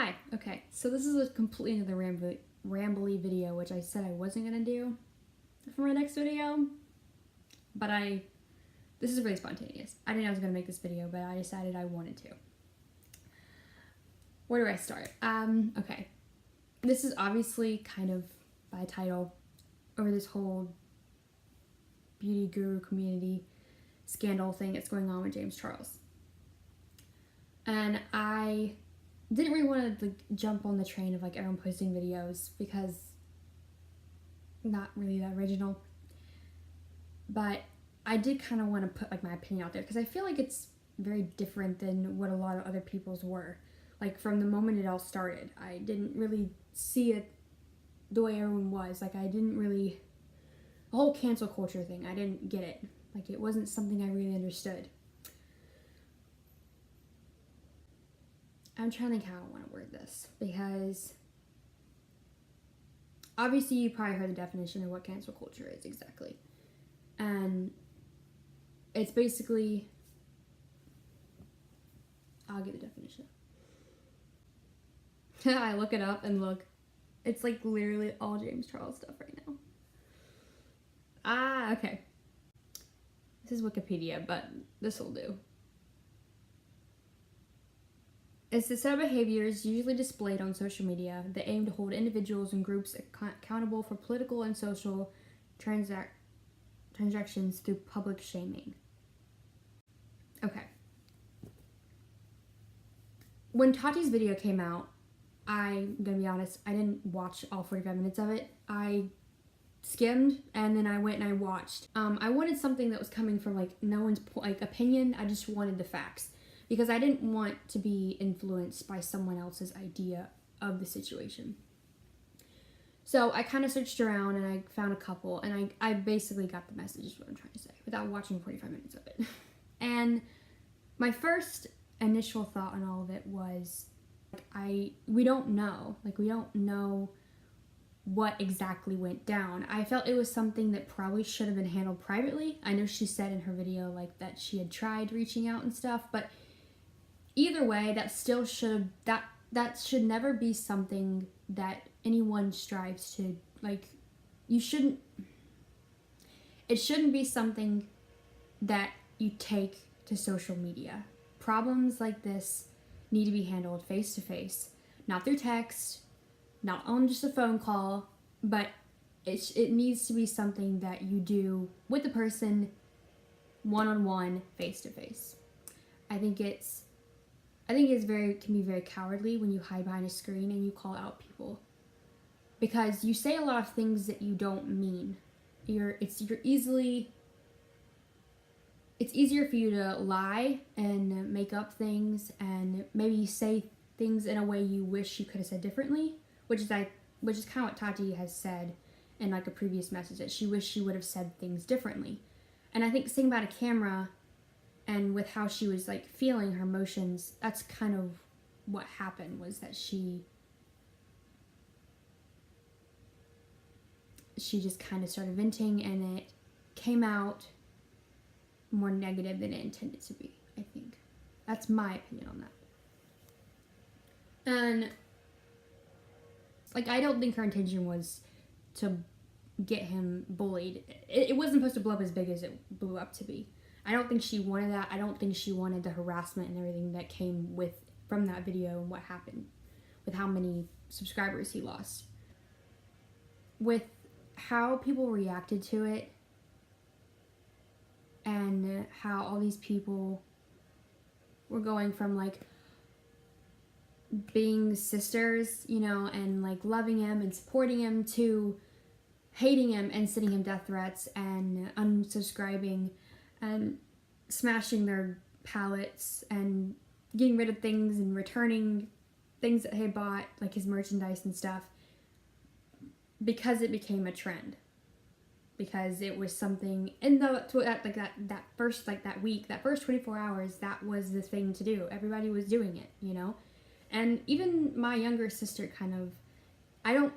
Hi, okay, so this is a completely another rambly video, which I said I wasn't gonna do for my next video, but this is really spontaneous. I didn't know I was gonna make this video, but I decided I wanted to. Where do I start? Okay, this is obviously kind of by title over this whole beauty guru community scandal thing that's going on with James Charles. And I didn't really want to jump on the train of everyone posting videos because not really that original. But I did kind of want to put my opinion out there because I feel like it's very different than what a lot of other people's were. From the moment it all started, I didn't really see it the way everyone was. I didn't really, the whole cancel culture thing, I didn't get it. It wasn't something I really understood. I'm trying to think how I want to word this, because obviously you probably heard the definition of what cancel culture is exactly. And it's basically, I'll get the definition. I look it up and look, it's literally all James Charles stuff right now. Okay. This is Wikipedia, but this will do. It's the set of behaviors usually displayed on social media that aim to hold individuals and groups accountable for political and social transactions through public shaming. Okay. When Tati's video came out, I'm gonna be honest, I didn't watch all 45 minutes of it. I skimmed and then I went and I watched. I wanted something that was coming from no one's opinion. I just wanted the facts, because I didn't want to be influenced by someone else's idea of the situation. So I kind of searched around and I found a couple, and I basically got the message is what I'm trying to say without watching 45 minutes of it. And my first initial thought on all of it was we don't know. We don't know what exactly went down. I felt it was something that probably should have been handled privately. I know she said in her video that she had tried reaching out and stuff, but either way, that still should never be something that anyone strives to it shouldn't be something that you take to social media. Problems like this need to be handled face to face, not through text, not on just a phone call, but it needs to be something that you do with the person one-on-one, face to face. I think it can be very cowardly when you hide behind a screen and you call out people, because you say a lot of things that you don't mean. It's easier for you to lie and make up things and maybe say things in a way you wish you could have said differently, which is kind of what Tati has said in a previous message, that she wished she would have said things differently. And I think saying about a camera and with how she was feeling her emotions, that's kind of what happened, was that she just kind of started venting, and it came out more negative than it intended to be, I think. That's my opinion on that. And I don't think her intention was to get him bullied. It wasn't supposed to blow up as big as it blew up to be. I don't think she wanted that. I don't think she wanted the harassment and everything that came from that video and what happened with how many subscribers he lost. With how people reacted to it and how all these people were going from being sisters, and loving him and supporting him, to hating him and sending him death threats and unsubscribing and smashing their palettes and getting rid of things and returning things that they had bought, his merchandise and stuff, because it became a trend. Because it was something, and that first week, that first 24 hours, that was the thing to do. Everybody was doing it, And even my younger sister I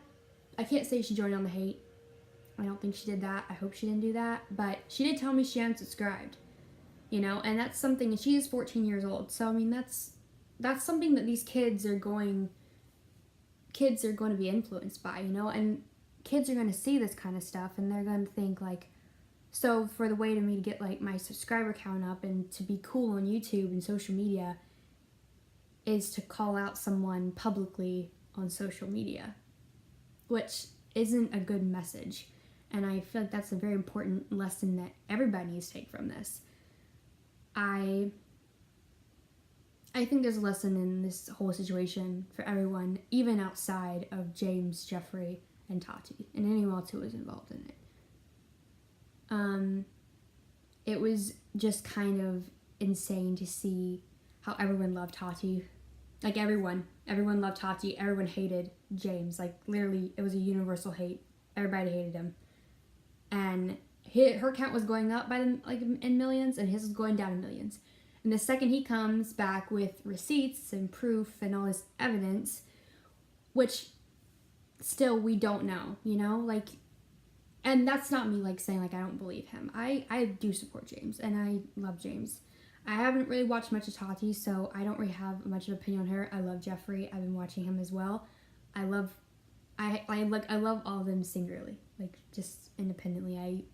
can't say she joined on the hate. I don't think she did that. I hope she didn't do that. But she did tell me she unsubscribed, and that's something, and she is 14 years old. So, that's something that these kids are going kids are going to be influenced by, you know, and kids are going to see this kind of stuff and they're going to think like, so for the way to me to get like my subscriber count up and to be cool on YouTube and social media is to call out someone publicly on social media, which isn't a good message. And I feel like that's a very important lesson that everybody needs to take from this. I think there's a lesson in this whole situation for everyone, even outside of James, Jeffree, and Tati, and anyone else who was involved in it. It was just kind of insane to see how everyone loved Tati. Like everyone loved Tati. Everyone hated James. Like literally, it was a universal hate. Everybody hated him. And her count was going up by in millions, and his was going down in millions. And the second he comes back with receipts and proof and all this evidence, which still we don't know, you know, like, and that's not me like saying like I don't believe him. I do support James and I love James. I haven't really watched much of Tati, so I don't really have much of an opinion on her. I love Jeffree. I've been watching him as well. I love all of them singularly, like just independently.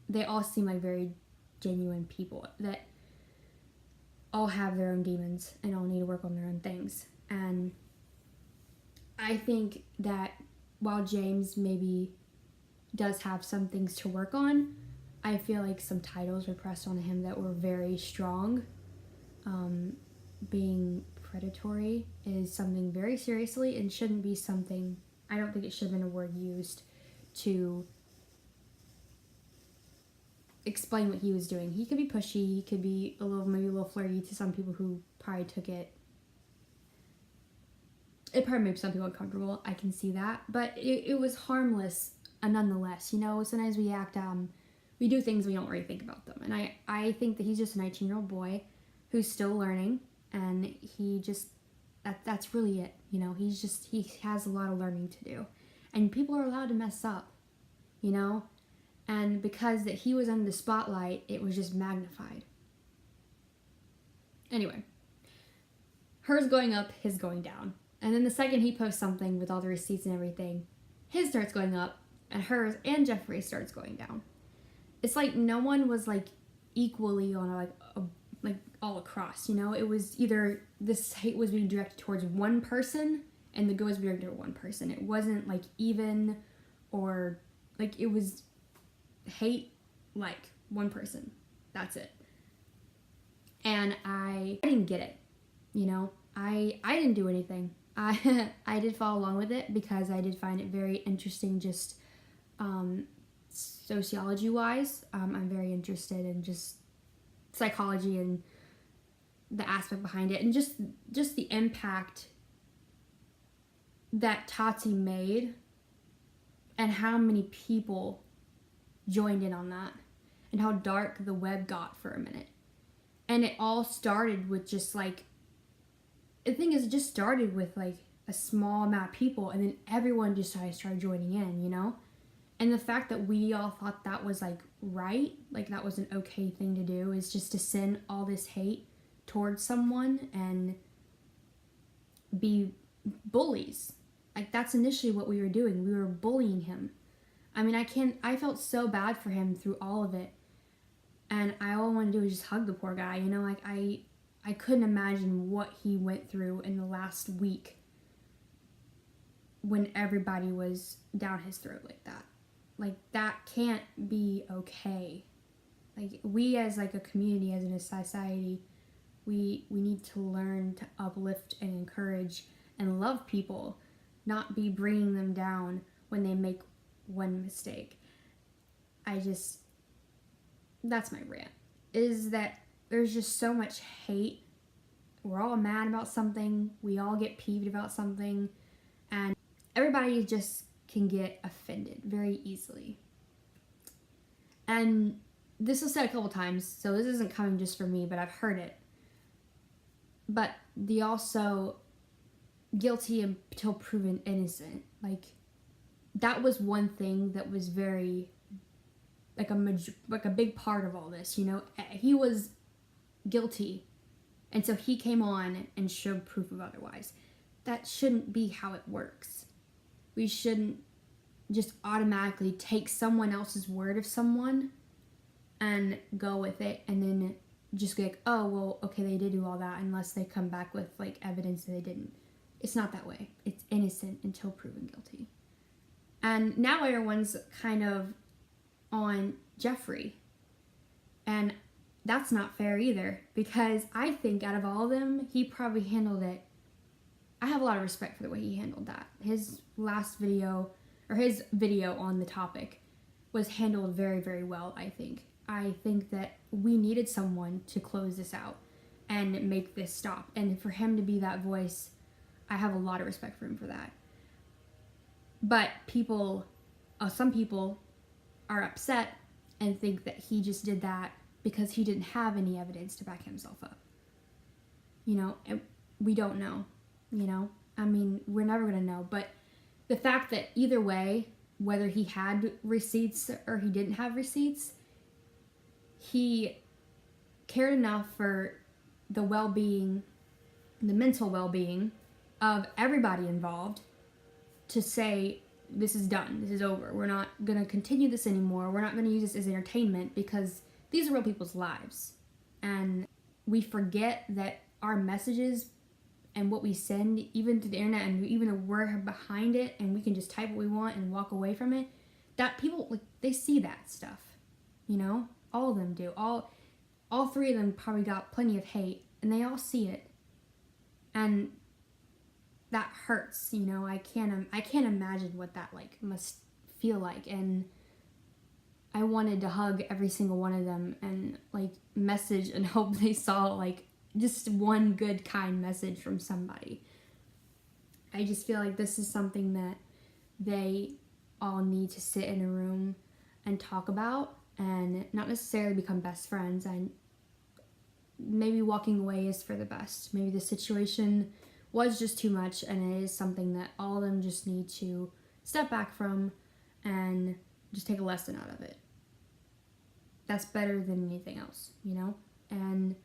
They all seem like very genuine people that all have their own demons and all need to work on their own things. And I think that while James maybe does have some things to work on, I feel like some titles were pressed on him that were very strong. Being predatory is something very seriously and shouldn't be something, I don't think it should have been a word used to explain what he was doing. He could be pushy, he could be maybe a little flirty to some people who probably took it. It probably made some people uncomfortable, I can see that, but it was harmless nonetheless, you know. Sometimes we do things we don't really think about them, and I think that he's just a 19-year-old boy who's still learning, and he just, that's really it, you know. He has a lot of learning to do, and people are allowed to mess up, you know, and because that he was under the spotlight, it was just magnified. Anyway, hers going up, his going down. And then the second he posts something with all the receipts and everything, his starts going up, and hers and Jeffree starts going down. It's like no one was like equally on like all across, you know. It was either this hate was being directed towards one person and the good was being directed toward one person. It wasn't like even, or like it was hate like one person. That's it. And I didn't get it, you know. I didn't do anything. I did follow along with it because I did find it very interesting, just sociology wise. I'm very interested in just psychology and the aspect behind it, and just the impact that Tati made and how many people joined in on that and how dark the web got for a minute. And it all started with just like, the thing is, it just started with like a small amount of people, and then everyone just started joining in, you know. And the fact that we all thought that was like right, like that was an okay thing to do, is just to send all this hate towards someone and be bullies. Like that's initially what we were doing. We were bullying him. I mean, I felt so bad for him through all of it, and all I wanted to do was just hug the poor guy, you know. Like I couldn't imagine what he went through in the last week when everybody was down his throat like that. Like, that can't be okay. Like, we as like a community, as in a society, we need to learn to uplift and encourage and love people, not be bringing them down when they make one mistake. That's my rant, is that there's just so much hate. We're all mad about something. We all get peeved about something. And everybody just can get offended very easily. And this was said a couple times, so this isn't coming just from me, but I've heard it. But the also guilty until proven innocent. Like, that was one thing that was very, like a big part of all this, you know. He was guilty, and so he came on and showed proof of otherwise. that shouldn't be how it works. We shouldn't just automatically take someone else's word of someone and go with it and then just be like, oh, well, okay, they did do all that, unless they come back with like evidence that they didn't. It's not that way. It's innocent until proven guilty. And now everyone's kind of on Jeffree. And that's not fair either, because I think out of all of them, he probably handled it. I have a lot of respect for the way he handled that. His last video, or his video on the topic, was handled very, very well, I think. I think that we needed someone to close this out and make this stop. And for him to be that voice, I have a lot of respect for him for that. But some people are upset and think that he just did that because he didn't have any evidence to back himself up. You know, and we don't know, you know? I mean, we're never going to know. But the fact that either way, whether he had receipts or he didn't have receipts, he cared enough for the well-being, the mental well-being of everybody involved to say, this is done, this is over. We're not going to continue this anymore. We're not going to use this as entertainment, because these are real people's lives. And we forget that our messages and what we send, even through the internet, and even though we're behind it and we can just type what we want and walk away from it, that people, like, they see that stuff, you know? All of them do. All three of them probably got plenty of hate, and they all see it. And that hurts, you know? I can't imagine what that, like, must feel like. And I wanted to hug every single one of them and, like, message and hope they saw, like, just one good, kind message from somebody. I just feel like this is something that they all need to sit in a room and talk about, and not necessarily become best friends. And maybe walking away is for the best. Maybe the situation was just too much, and it is something that all of them just need to step back from and just take a lesson out of it. That's better than anything else, you know? And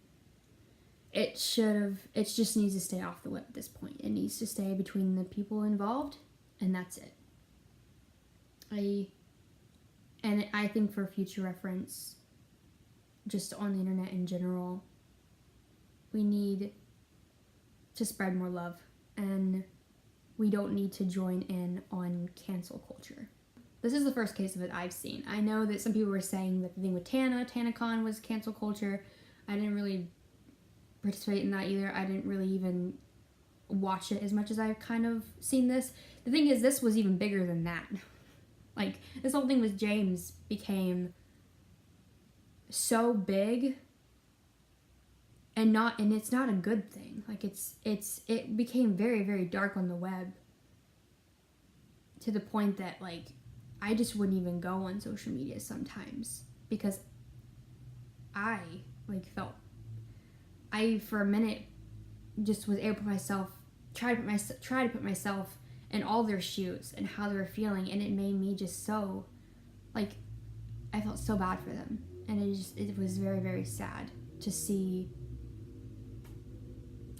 it just needs to stay off the web at this point. It needs to stay between the people involved, and that's it. I think for future reference, just on the internet in general, we need to spread more love, and we don't need to join in on cancel culture. This is the first case of it I've seen. I know that some people were saying that the thing with TanaCon was cancel culture. I didn't really participate in that either. I didn't really even watch it as much as I've kind of seen this. The thing is, this was even bigger than that. Like, this whole thing with James became so big, and it's not a good thing. Like, it became very, very dark on the web, to the point that, like, I just wouldn't even go on social media sometimes, because I, like, for a minute just was able to try to put myself in all their shoes and how they were feeling, and it made me just so, like, I felt so bad for them. And it was very, very sad to see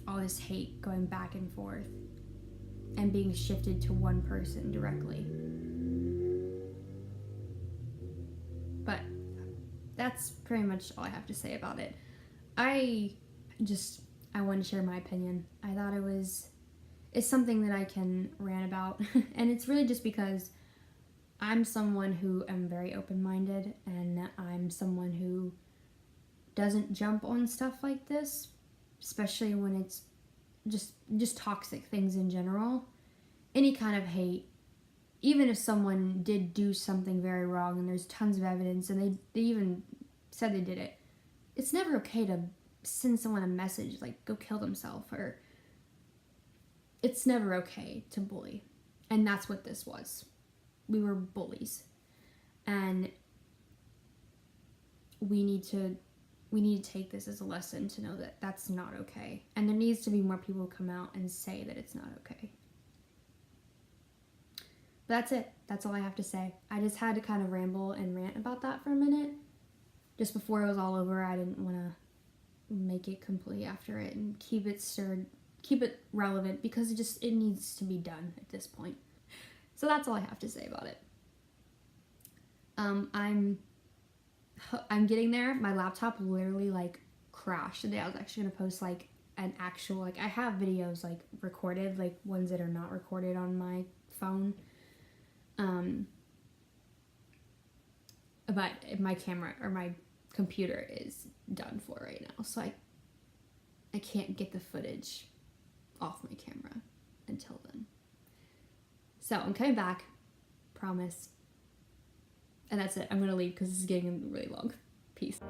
all this hate going back and forth and being shifted to one person directly. But that's pretty much all I have to say about it. I wanted to share my opinion. I thought it's something that I can rant about. And it's really just because I'm someone who am very open-minded, and I'm someone who doesn't jump on stuff like this, especially when it's just toxic things in general. Any kind of hate, even if someone did do something very wrong and there's tons of evidence and they even said they did it, it's never okay to send someone a message like, go kill themselves, or it's never okay to bully. And that's what this was. We were bullies, and we need to take this as a lesson to know that that's not okay. And there needs to be more people who come out and say that it's not okay. But that's it. That's all I have to say. I just had to kind of ramble and rant about that for a minute. Just before it was all over, I didn't want to make it completely after it and keep keep it relevant because it needs to be done at this point. So that's all I have to say about it. I'm getting there. My laptop literally like crashed today. I was actually gonna post like an actual, like, I have videos like recorded, like ones that are not recorded on my phone. But my camera or my computer is done for right now, so I can't get the footage off my camera until then. So I'm coming back, promise. And that's it. I'm gonna leave because this is getting really long. Peace.